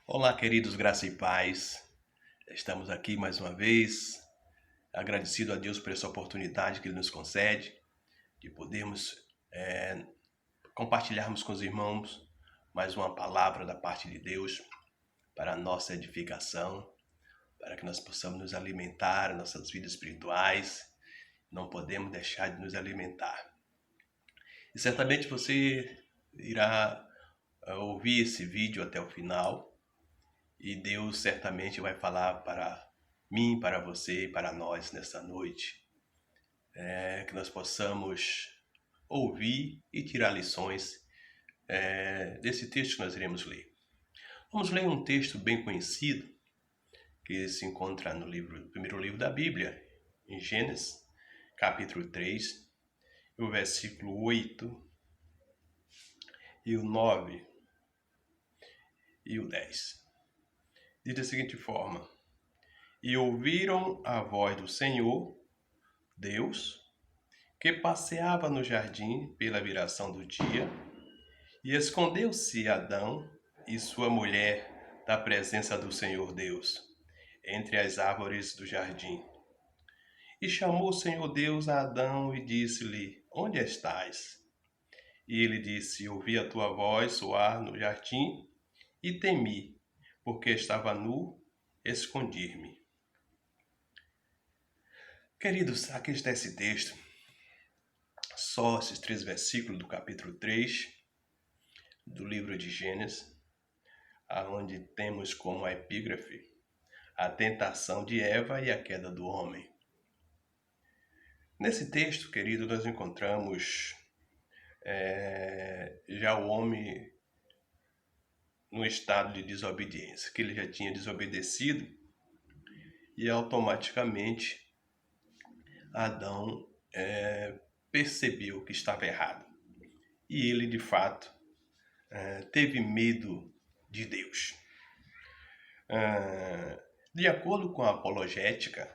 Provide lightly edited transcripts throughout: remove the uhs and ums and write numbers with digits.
Olá, queridos, graça e paz. Estamos aqui mais uma vez, agradecido a Deus por essa oportunidade que Ele nos concede de podermos compartilharmos com os irmãos mais uma palavra da parte de Deus para a nossa edificação, para que nós possamos nos alimentar, nossas vidas espirituais. Não podemos deixar de nos alimentar. E certamente você irá ouvir esse vídeo até o final. E Deus certamente vai falar para mim, para você e para nós nessa noite. Que nós possamos ouvir e tirar lições desse texto que nós iremos ler. Vamos ler um texto bem conhecido que se encontra no primeiro livro da Bíblia, em Gênesis, capítulo 3, o versículo 8 e o 9 e o 10. Diz da seguinte forma: E ouviram a voz do Senhor, Deus, que passeava no jardim pela viração do dia, e escondeu-se Adão e sua mulher da presença do Senhor Deus, entre as árvores do jardim. E chamou o Senhor Deus a Adão e disse-lhe: Onde estás? E ele disse: Ouvi a tua voz soar no jardim e temi, porque estava nu, escondi-me. Queridos, aqui está esse texto. Só esses 3 versículos do capítulo 3 do livro de Gênesis, onde temos como epígrafe a tentação de Eva e a queda do homem. Nesse texto, querido, nós encontramos já o homem no estado de desobediência, que ele já tinha desobedecido e automaticamente Adão percebeu que estava errado. E ele, de fato, teve medo de Deus. De acordo com a apologética,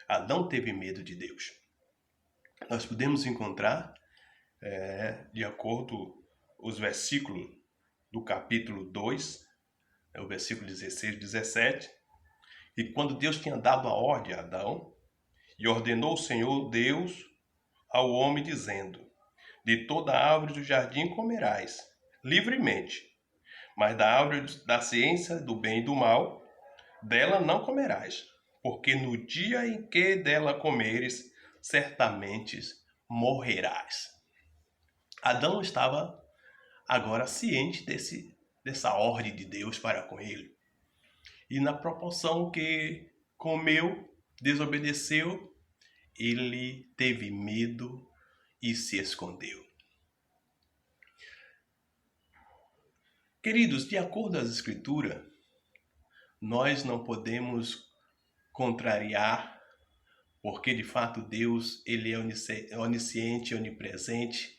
Adão teve medo de Deus. Nós podemos encontrar, de acordo com os versículos do capítulo 2, o versículo 16 e 17, e quando Deus tinha dado a ordem a Adão, e ordenou o Senhor Deus ao homem, dizendo: De toda a árvore do jardim comerás, livremente, mas da árvore da ciência do bem e do mal, dela não comerás, porque no dia em que dela comeres, certamente morrerás. Adão estava agora ciente dessa ordem de Deus para com ele. E na proporção que comeu, desobedeceu, ele teve medo e se escondeu. Queridos, de acordo com as Escrituras, nós não podemos contrariar, porque de fato Deus ele é onisciente, onipresente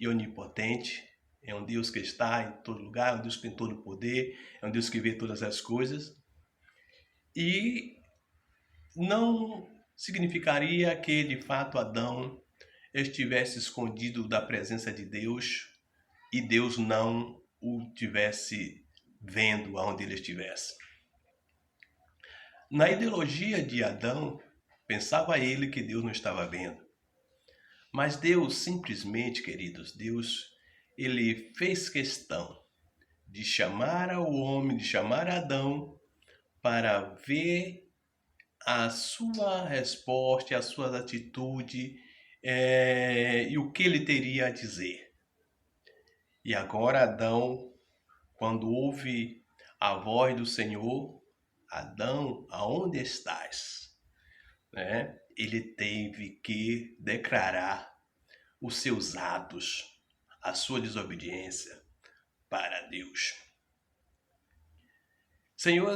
e onipotente. É um Deus que está em todo lugar, é um Deus que tem todo o poder, é um Deus que vê todas as coisas. E não significaria que de fato Adão estivesse escondido da presença de Deus e Deus não o tivesse vendo aonde ele estivesse. Na ideologia de Adão, pensava ele que Deus não estava vendo. Mas Deus simplesmente, queridos, Deus, ele fez questão de chamar ao homem, de chamar Adão para ver a sua resposta, a sua atitude e o que ele teria a dizer. E agora Adão, quando ouve a voz do Senhor, Adão, aonde estás? Ele teve que declarar os seus atos, a sua desobediência para Deus. Senhor,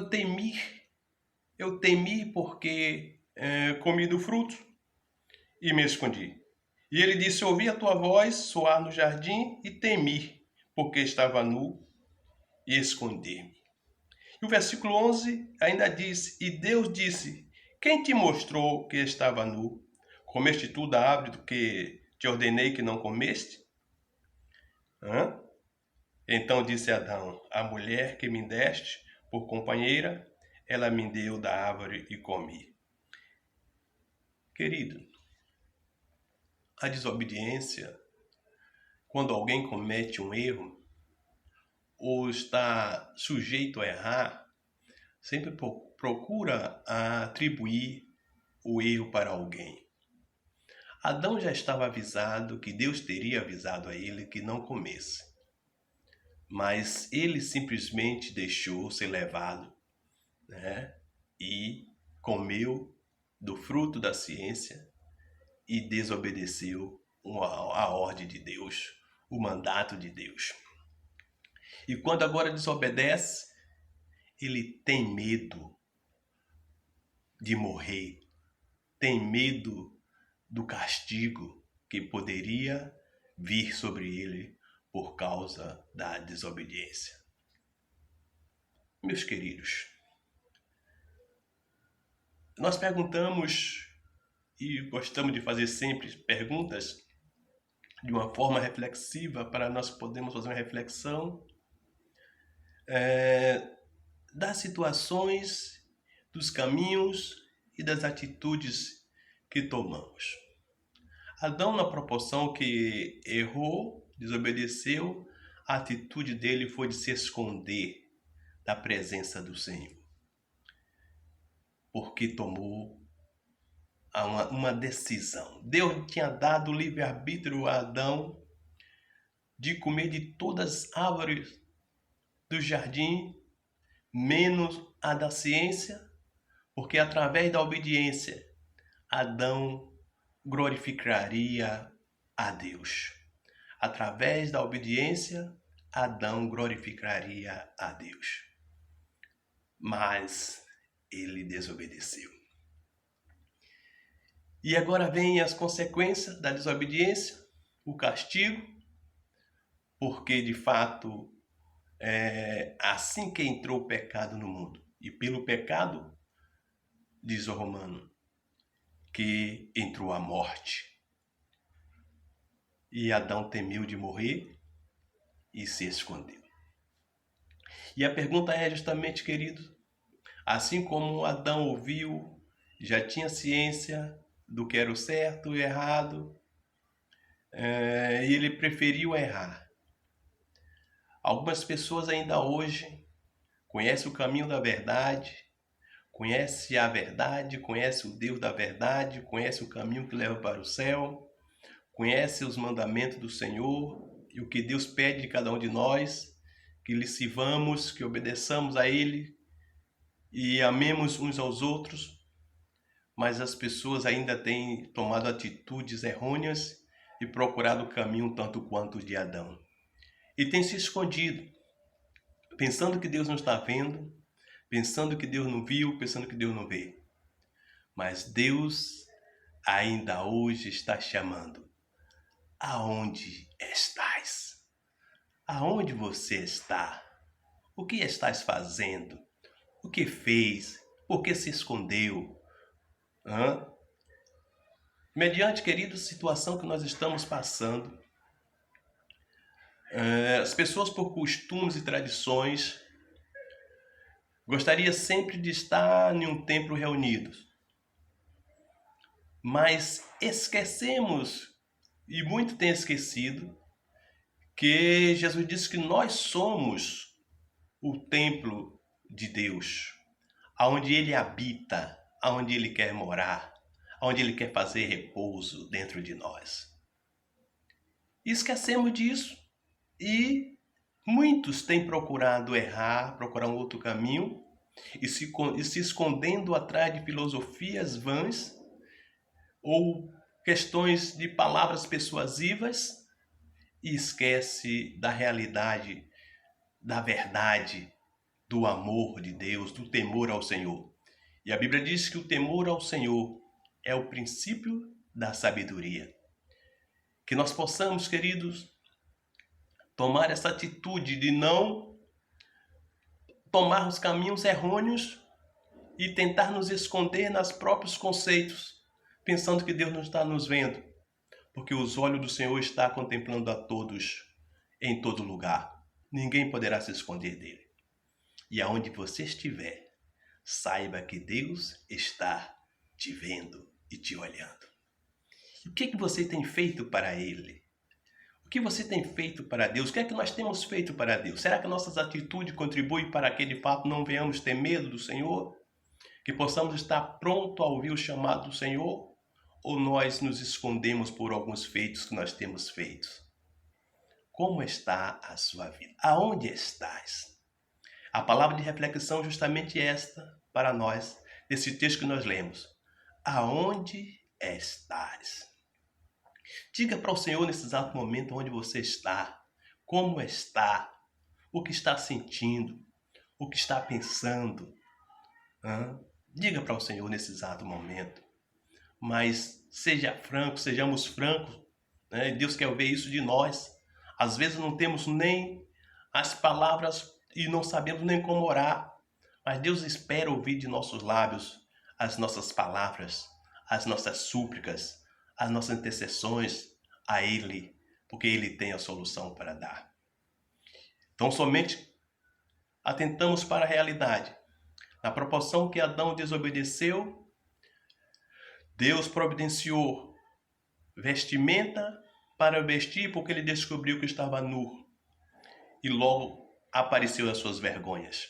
eu temi porque comi do fruto e me escondi. E ele disse: Ouvi a tua voz soar no jardim e temi, porque estava nu e escondi-me. E o versículo 11 ainda diz: E Deus disse: Quem te mostrou que estava nu? Comeste tu da árvore do que te ordenei que não comeste? Então disse Adão: A mulher que me deste, por companheira, ela me deu da árvore e comi. Querido, a desobediência, quando alguém comete um erro ou está sujeito a errar, sempre procura atribuir o erro para alguém. Adão já estava avisado que Deus teria avisado a ele que não comesse. Mas ele simplesmente deixou ser levado, né? E comeu do fruto da ciência e desobedeceu a ordem de Deus, o mandato de Deus. E quando agora desobedece, ele tem medo de morrer, tem medo do castigo que poderia vir sobre ele por causa da desobediência. Meus queridos, nós perguntamos e gostamos de fazer sempre perguntas de uma forma reflexiva para nós podermos fazer uma reflexão das situações, dos caminhos e das atitudes que tomamos. Adão, na proporção que errou, desobedeceu, a atitude dele foi de se esconder da presença do Senhor, porque tomou uma decisão. Deus tinha dado livre-arbítrio a Adão de comer de todas as árvores do jardim, menos a da ciência, porque através da obediência, Adão glorificaria a Deus. Através da obediência, Adão glorificaria a Deus. Mas ele desobedeceu. E agora vem as consequências da desobediência, o castigo, porque de fato é assim que entrou o pecado no mundo. E pelo pecado, diz o Romano, que entrou a morte. E Adão temeu de morrer e se escondeu. E a pergunta é justamente, querido, assim como Adão ouviu, já tinha ciência do que era o certo e o errado, e ele preferiu errar. Algumas pessoas ainda hoje conhecem o caminho da verdade, conhecem a verdade, conhecem o Deus da verdade, conhecem o caminho que leva para o céu, conhecem os mandamentos do Senhor e o que Deus pede de cada um de nós, que lhe sirvamos, que obedeçamos a Ele e amemos uns aos outros, mas as pessoas ainda têm tomado atitudes errôneas e procurado o caminho tanto quanto o de Adão. E têm se escondido, pensando que Deus não está vendo, pensando que Deus não viu, pensando que Deus não vê. Mas Deus ainda hoje está chamando. Aonde estás? Aonde você está? O que estás fazendo? O que fez? Por que se escondeu? Mediante, querido, a situação que nós estamos passando, as pessoas por costumes e tradições gostariam sempre de estar em um templo reunidos. Mas esquecemos, e muito tem esquecido, que Jesus disse que nós somos o templo de Deus, aonde Ele habita, aonde Ele quer morar, aonde Ele quer fazer repouso dentro de nós. E esquecemos disso e muitos têm procurado errar, procurar um outro caminho e se escondendo atrás de filosofias vãs ou questões de palavras persuasivas e esquece da realidade, da verdade, do amor de Deus, do temor ao Senhor. E a Bíblia diz que o temor ao Senhor é o princípio da sabedoria. Que nós possamos, queridos, tomar essa atitude de não tomar os caminhos errôneos e tentar nos esconder nos próprios conceitos, pensando que Deus não está nos vendo, porque os olhos do Senhor estão contemplando a todos, em todo lugar. Ninguém poderá se esconder dele. E aonde você estiver, saiba que Deus está te vendo e te olhando. O que você tem feito para Ele? O que você tem feito para Deus? O que é que nós temos feito para Deus? Será que nossas atitudes contribuem para que de fato não venhamos ter medo do Senhor? Que possamos estar pronto a ouvir o chamado do Senhor? Ou nós nos escondemos por alguns feitos que nós temos feito? Como está a sua vida? Aonde estás? A palavra de reflexão é justamente esta para nós, desse texto que nós lemos. Aonde estás? Diga para o Senhor nesse exato momento onde você está, como está, o que está sentindo, o que está pensando. Diga para o Senhor nesse exato momento. Mas seja franco, sejamos francos. Né? Deus quer ver isso de nós. Às vezes não temos nem as palavras e não sabemos nem como orar. Mas Deus espera ouvir de nossos lábios as nossas palavras, as nossas súplicas, as nossas intercessões a Ele, porque Ele tem a solução para dar. Então somente atentamos para a realidade. Na proporção que Adão desobedeceu, Deus providenciou vestimenta para vestir, porque ele descobriu que estava nu. E logo apareceu as suas vergonhas.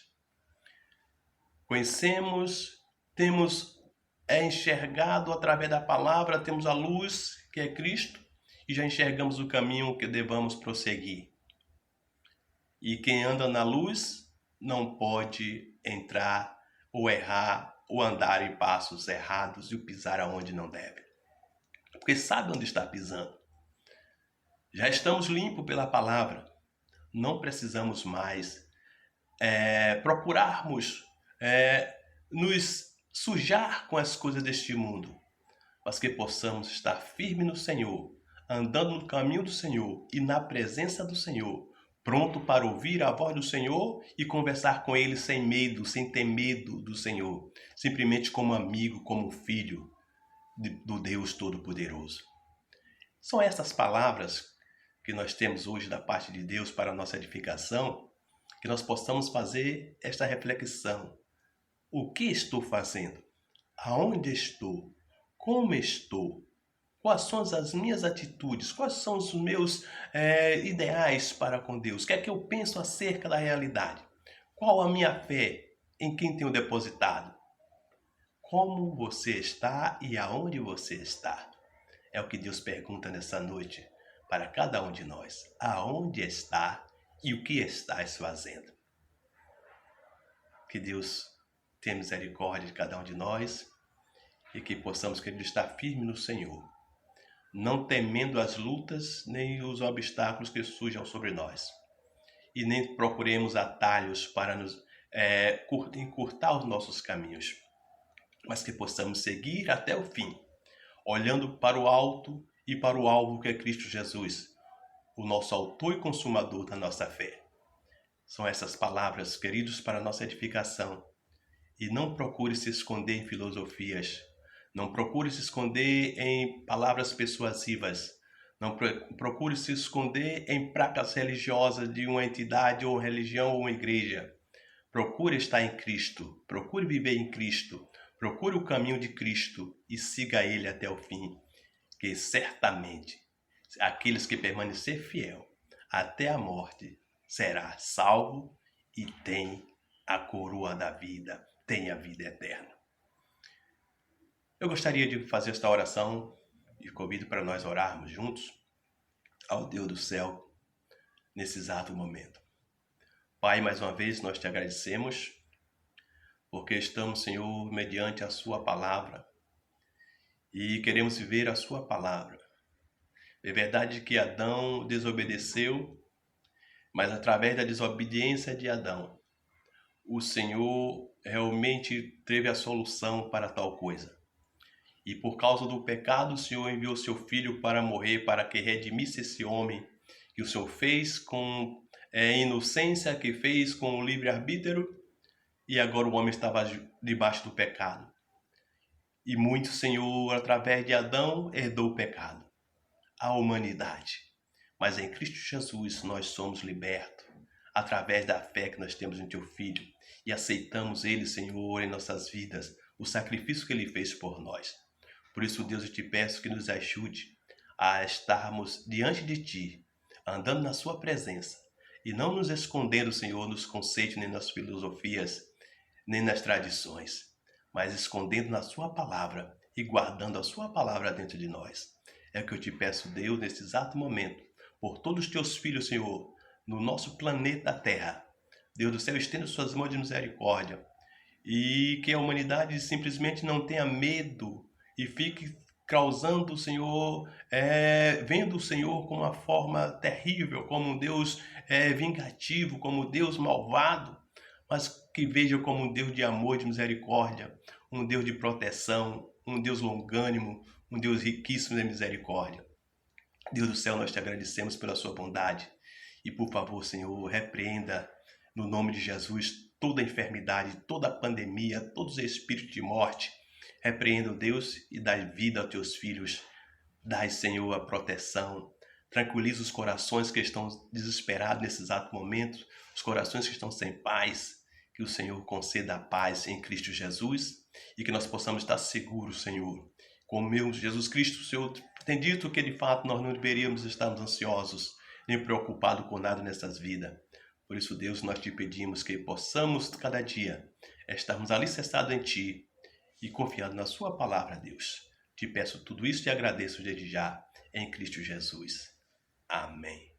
Conhecemos, temos enxergado através da palavra, temos a luz, que é Cristo, e já enxergamos o caminho que devamos prosseguir. E quem anda na luz não pode entrar ou errar ou andar em passos errados e pisar aonde não deve. Porque sabe onde está pisando. Já estamos limpos pela palavra. Não precisamos mais procurarmos nos sujar com as coisas deste mundo, mas que possamos estar firmes no Senhor, andando no caminho do Senhor e na presença do Senhor, pronto para ouvir a voz do Senhor e conversar com Ele sem medo, sem ter medo do Senhor, simplesmente como amigo, como filho do Deus Todo-Poderoso. São essas palavras que nós temos hoje da parte de Deus para a nossa edificação, que nós possamos fazer esta reflexão. O que estou fazendo? Aonde estou? Como estou? Quais são as minhas atitudes? Quais são os meus ideais para com Deus? O que é que eu penso acerca da realidade? Qual a minha fé em quem tenho depositado? Como você está e aonde você está? É o que Deus pergunta nessa noite para cada um de nós. Aonde está e o que estás fazendo? Que Deus tenha misericórdia de cada um de nós e que possamos, querido, estar firme no Senhor, não temendo as lutas nem os obstáculos que surjam sobre nós, e nem procuremos atalhos para nos encurtar os nossos caminhos, mas que possamos seguir até o fim, olhando para o alto e para o alvo que é Cristo Jesus, o nosso autor e consumador da nossa fé. São essas palavras, queridos, para a nossa edificação. E não procure se esconder em filosofias, não procure se esconder em palavras persuasivas, não procure se esconder em práticas religiosas de uma entidade ou religião ou uma igreja. Procure estar em Cristo, procure viver em Cristo, procure o caminho de Cristo e siga Ele até o fim, que certamente aqueles que permanecer fiel até a morte será salvo e tem a coroa da vida, tem a vida eterna. Eu gostaria de fazer esta oração e convido para nós orarmos juntos ao Deus do céu nesse exato momento. Pai, mais uma vez nós te agradecemos porque estamos, Senhor, mediante a sua palavra e queremos viver a sua palavra. É verdade que Adão desobedeceu, mas através da desobediência de Adão, o Senhor realmente teve a solução para tal coisa. E por causa do pecado, o Senhor enviou seu Filho para morrer, para que redimisse esse homem que o Senhor fez com inocência, que fez com o livre-arbítrio, e agora o homem estava debaixo do pecado. E muito, Senhor, através de Adão, herdou o pecado, a humanidade. Mas em Cristo Jesus nós somos libertos. através da fé que nós temos em Teu Filho e aceitamos Ele, Senhor, em nossas vidas, o sacrifício que Ele fez por nós. Por isso, Deus, eu te peço que nos ajude a estarmos diante de Ti, andando na Sua presença e não nos escondendo, Senhor, nos conceitos, nem nas filosofias, nem nas tradições, mas escondendo na Sua palavra e guardando a Sua palavra dentro de nós. É o que eu te peço, Deus, nesse exato momento, por todos os Teus filhos, Senhor, no nosso planeta Terra. Deus do céu, estenda Suas mãos de misericórdia e que a humanidade simplesmente não tenha medo e fique causando o Senhor, vendo o Senhor como uma forma terrível, como um Deus vingativo, como um Deus malvado, mas que veja como um Deus de amor, de misericórdia, um Deus de proteção, um Deus longânimo, um Deus riquíssimo de misericórdia. Deus do céu, nós te agradecemos pela sua bondade e, por favor, Senhor, repreenda no nome de Jesus toda enfermidade, toda pandemia, todos os espíritos de morte. Repreenda, Deus, e dai vida aos teus filhos. Dai, Senhor, a proteção. Tranquiliza os corações que estão desesperados nesse exato momento, os corações que estão sem paz. Que o Senhor conceda a paz em Cristo Jesus e que nós possamos estar seguros, Senhor. Como meu Jesus Cristo, o Senhor tem dito que, de fato, nós não deveríamos estarmos ansiosos nem preocupados com nada nessas vidas. Por isso, Deus, nós te pedimos que possamos, cada dia, estarmos alicerçados em Ti e confiando na Sua palavra, Deus. Te peço tudo isso e agradeço desde já, em Cristo Jesus. Amém.